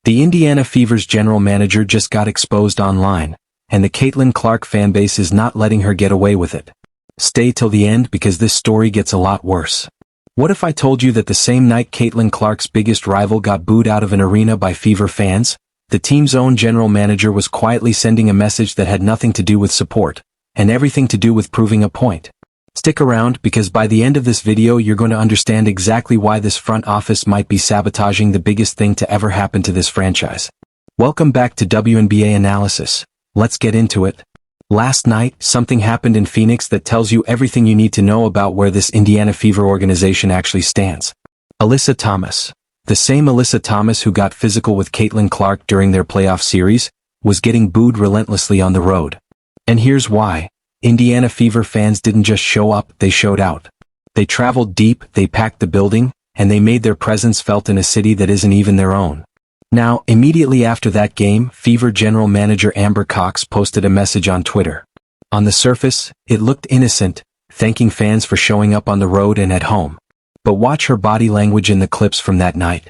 The Indiana Fever's general manager just got exposed online, and the Caitlin Clark fanbase is not letting her get away with it. Stay till the end because this story gets a lot worse. What if I told you that the same night Caitlin Clark's biggest rival got booed out of an arena by Fever fans, the team's own general manager was quietly sending a message that had nothing to do with support, and everything to do with proving a point? Stick around because by the end of this video you're going to understand exactly why this front office might be sabotaging the biggest thing to ever happen to this franchise. Welcome back to WNBA Analysis. Let's get into it. Last night, something happened in Phoenix that tells you everything you need to know about where this Indiana Fever organization actually stands. Alyssa Thomas, the same Alyssa Thomas who got physical with Caitlin Clark during their playoff series, was getting booed relentlessly on the road. And here's why. Indiana Fever fans didn't just show up, they showed out. They traveled deep, they packed the building, and they made their presence felt in a city that isn't even their own. Now, immediately after that game, Fever general manager Amber Cox posted a message on Twitter. On the surface, it looked innocent, thanking fans for showing up on the road and at home. But watch her body language in the clips from that night.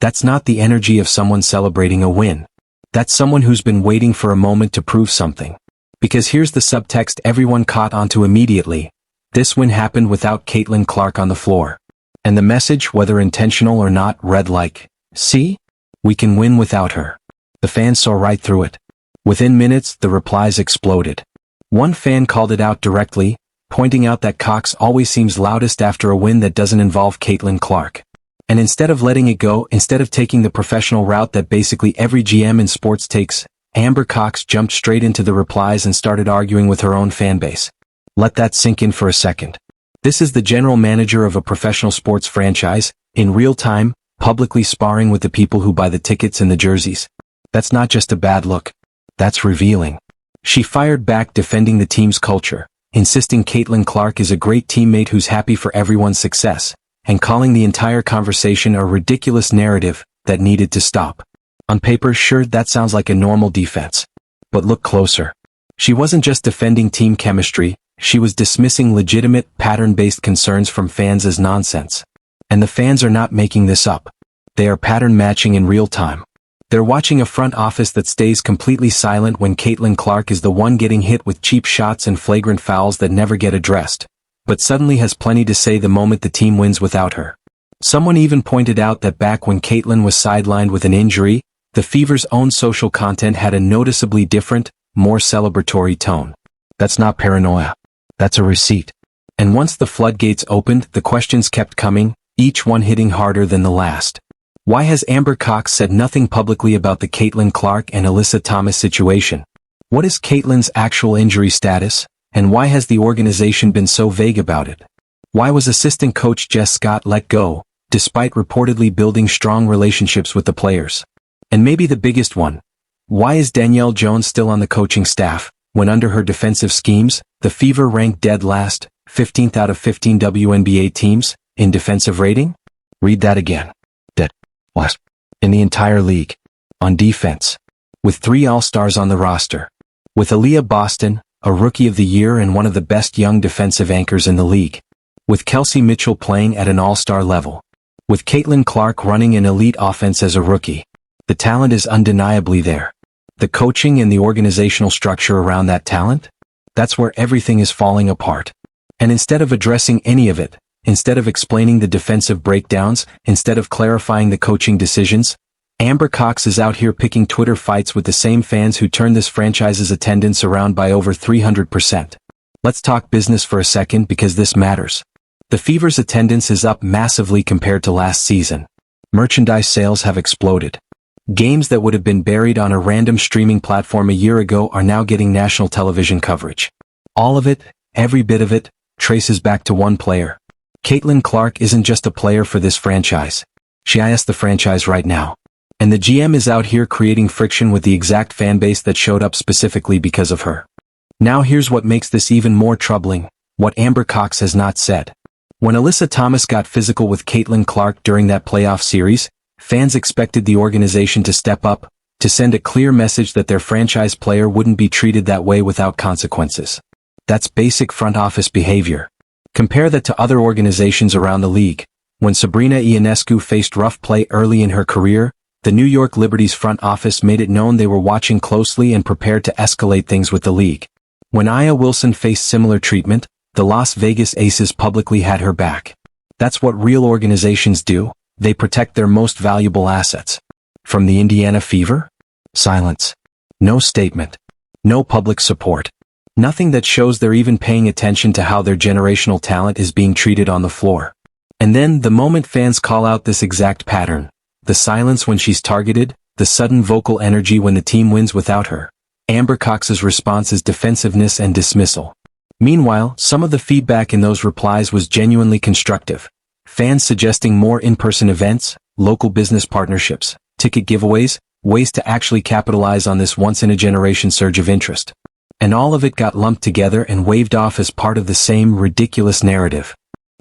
That's not the energy of someone celebrating a win. That's someone who's been waiting for a moment to prove something. Because here's the subtext everyone caught onto immediately. This win happened without Caitlin Clark on the floor. And the message, whether intentional or not, read like, "See? We can win without her." The fans saw right through it. Within minutes, the replies exploded. One fan called it out directly, pointing out that Cox always seems loudest after a win that doesn't involve Caitlin Clark. And instead of letting it go, instead of taking the professional route that basically every GM in sports takes, Amber Cox jumped straight into the replies and started arguing with her own fanbase. Let that sink in for a second. This is the general manager of a professional sports franchise, in real time, publicly sparring with the people who buy the tickets and the jerseys. That's not just a bad look. That's revealing. She fired back defending the team's culture, insisting Caitlin Clark is a great teammate who's happy for everyone's success, and calling the entire conversation a ridiculous narrative that needed to stop. On paper, sure, that sounds like a normal defense. But look closer. She wasn't just defending team chemistry, she was dismissing legitimate, pattern-based concerns from fans as nonsense. And the fans are not making this up. They are pattern matching in real time. They're watching a front office that stays completely silent when Caitlin Clark is the one getting hit with cheap shots and flagrant fouls that never get addressed, but suddenly has plenty to say the moment the team wins without her. Someone even pointed out that back when Caitlin was sidelined with an injury, the Fever's own social content had a noticeably different, more celebratory tone. That's not paranoia. That's a receipt. And once the floodgates opened, the questions kept coming, each one hitting harder than the last. Why has Amber Cox said nothing publicly about the Caitlin Clark and Alyssa Thomas situation? What is Caitlin's actual injury status, and why has the organization been so vague about it? Why was assistant coach Jess Scott let go, despite reportedly building strong relationships with the players? And maybe the biggest one, why is Danielle Jones still on the coaching staff, when under her defensive schemes, the Fever ranked dead last, 15th out of 15 WNBA teams, in defensive rating? Read that again. Dead last. In the entire league. On defense. With 3 All-Stars on the roster. With Aliyah Boston, a Rookie of the Year and one of the best young defensive anchors in the league. With Kelsey Mitchell playing at an All-Star level. With Caitlin Clark running an elite offense as a rookie. The talent is undeniably there. The coaching and the organizational structure around that talent? That's where everything is falling apart. And instead of addressing any of it, instead of explaining the defensive breakdowns, instead of clarifying the coaching decisions, Amber Cox is out here picking Twitter fights with the same fans who turned this franchise's attendance around by over 300%. Let's talk business for a second because this matters. The Fever's attendance is up massively compared to last season. Merchandise sales have exploded. Games that would have been buried on a random streaming platform a year ago are now getting national television coverage. All of it, every bit of it, traces back to one player. Caitlin Clark isn't just a player for this franchise. She is the franchise right now. And the GM is out here creating friction with the exact fanbase that showed up specifically because of her. Now here's what makes this even more troubling, what Amber Cox has not said. When Alyssa Thomas got physical with Caitlin Clark during that playoff series, fans expected the organization to step up, to send a clear message that their franchise player wouldn't be treated that way without consequences. That's basic front office behavior. Compare that to other organizations around the league. When Sabrina Ionescu faced rough play early in her career, The New York Liberty's front office made it known they were watching closely and prepared to escalate things with the league. When Aya Wilson faced similar treatment, the Las Vegas Aces publicly had her back. That's what real organizations do, they protect their most valuable assets. From the Indiana Fever? Silence. No statement. No public support. Nothing that shows they're even paying attention to how their generational talent is being treated on the floor. And then, the moment fans call out this exact pattern, the silence when she's targeted, the sudden vocal energy when the team wins without her, Amber Cox's response is defensiveness and dismissal. Meanwhile, some of the feedback in those replies was genuinely constructive. Fans suggesting more in-person events, local business partnerships, ticket giveaways, ways to actually capitalize on this once-in-a-generation surge of interest. And all of it got lumped together and waved off as part of the same ridiculous narrative.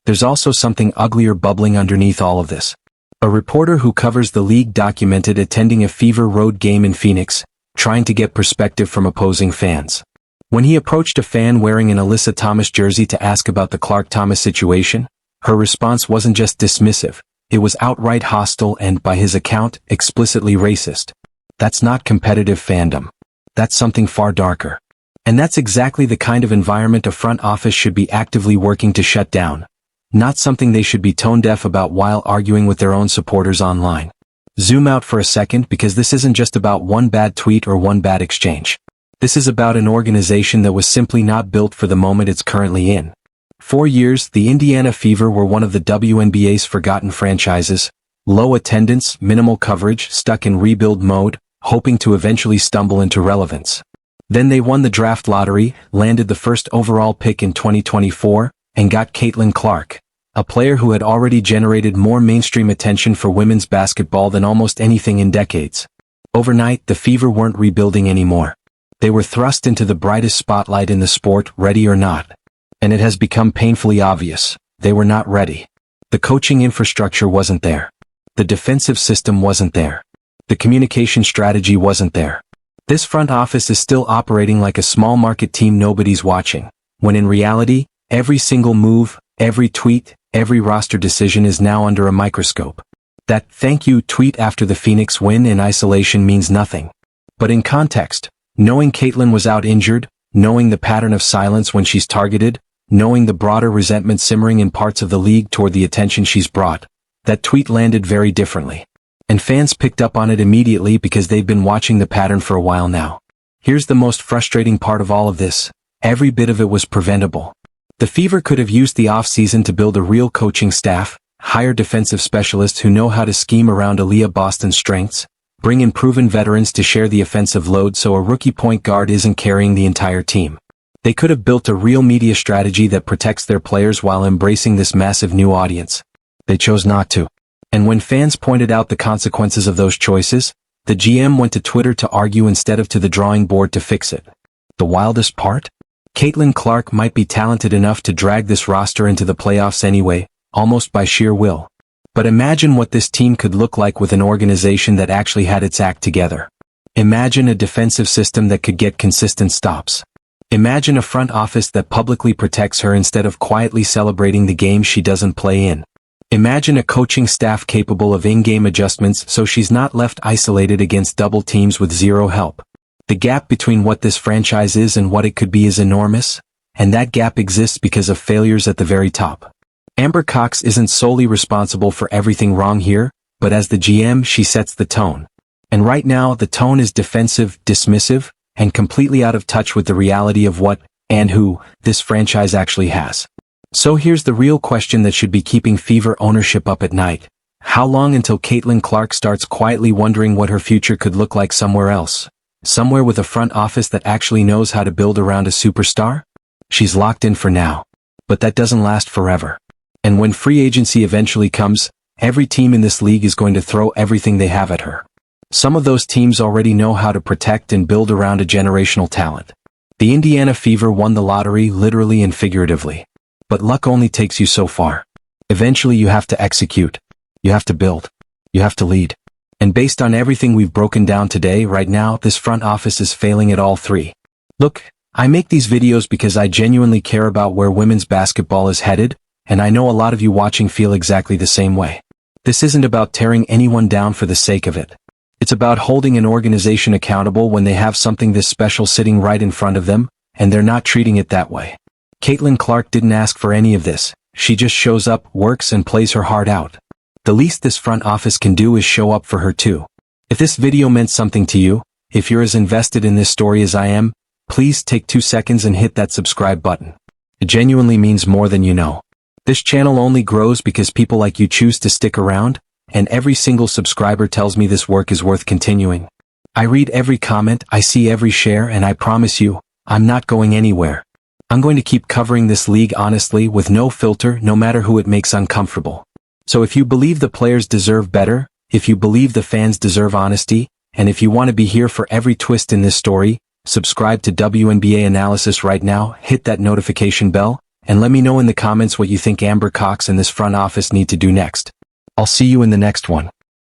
There's also something uglier bubbling underneath all of this. A reporter who covers the league documented attending a Fever road game in Phoenix, trying to get perspective from opposing fans. When he approached a fan wearing an Alyssa Thomas jersey to ask about the Clark Thomas situation, her response wasn't just dismissive, it was outright hostile and, by his account, explicitly racist. That's not competitive fandom. That's something far darker. And that's exactly the kind of environment a front office should be actively working to shut down. Not something they should be tone-deaf about while arguing with their own supporters online. Zoom out for a second because this isn't just about one bad tweet or one bad exchange. This is about an organization that was simply not built for the moment it's currently in. For years, the Indiana Fever were one of the WNBA's forgotten franchises. Low attendance, minimal coverage, stuck in rebuild mode, hoping to eventually stumble into relevance. Then they won the draft lottery, landed the first overall pick in 2024, and got Caitlin Clark, a player who had already generated more mainstream attention for women's basketball than almost anything in decades. Overnight, the Fever weren't rebuilding anymore. They were thrust into the brightest spotlight in the sport, ready or not. And it has become painfully obvious, they were not ready. The coaching infrastructure wasn't there. The defensive system wasn't there. The communication strategy wasn't there. This front office is still operating like a small market team nobody's watching, when in reality, every single move, every tweet, every roster decision is now under a microscope. That "thank you" tweet after the Phoenix win in isolation means nothing. But in context, knowing Caitlin was out injured, knowing the pattern of silence when she's targeted, knowing the broader resentment simmering in parts of the league toward the attention she's brought, that tweet landed very differently. And fans picked up on it immediately because they've been watching the pattern for a while now. Here's the most frustrating part of all of this. Every bit of it was preventable. The Fever could have used the offseason to build a real coaching staff, hire defensive specialists who know how to scheme around Aliyah Boston's strengths, bring in proven veterans to share the offensive load so a rookie point guard isn't carrying the entire team. They could have built a real media strategy that protects their players while embracing this massive new audience. They chose not to. And when fans pointed out the consequences of those choices, the GM went to Twitter to argue instead of to the drawing board to fix it. The wildest part? Caitlin Clark might be talented enough to drag this roster into the playoffs anyway, almost by sheer will. But imagine what this team could look like with an organization that actually had its act together. Imagine a defensive system that could get consistent stops. Imagine a front office that publicly protects her instead of quietly celebrating the games she doesn't play in. Imagine a coaching staff capable of in-game adjustments so she's not left isolated against double teams with zero help. The gap between what this franchise is and what it could be is enormous, and that gap exists because of failures at the very top. Amber Cox isn't solely responsible for everything wrong here, but as the GM she sets the tone. And right now the tone is defensive, dismissive, and completely out of touch with the reality of what, and who, this franchise actually has. So here's the real question that should be keeping Fever ownership up at night. How long until Caitlin Clark starts quietly wondering what her future could look like somewhere else? Somewhere with a front office that actually knows how to build around a superstar? She's locked in for now. But that doesn't last forever. And when free agency eventually comes, every team in this league is going to throw everything they have at her. Some of those teams already know how to protect and build around a generational talent. The Indiana Fever won the lottery literally and figuratively. But luck only takes you so far. Eventually you have to execute. You have to build. You have to lead. And based on everything we've broken down today, right now, this front office is failing at all three. Look, I make these videos because I genuinely care about where women's basketball is headed, and I know a lot of you watching feel exactly the same way. This isn't about tearing anyone down for the sake of it. It's about holding an organization accountable when they have something this special sitting right in front of them, and they're not treating it that way. Caitlin Clark didn't ask for any of this. She just shows up, works, and plays her heart out. The least this front office can do is show up for her too. If this video meant something to you, if you're as invested in this story as I am, please take 2 seconds and hit that subscribe button. It genuinely means more than you know. This channel only grows because people like you choose to stick around, and every single subscriber tells me this work is worth continuing. I read every comment, I see every share, and I promise you, I'm not going anywhere. I'm going to keep covering this league honestly with no filter, no matter who it makes uncomfortable. So if you believe the players deserve better, if you believe the fans deserve honesty, and if you want to be here for every twist in this story, subscribe to WNBA Analysis right now, hit that notification bell, and let me know in the comments what you think Amber Cox and this front office need to do next. I'll see you in the next one.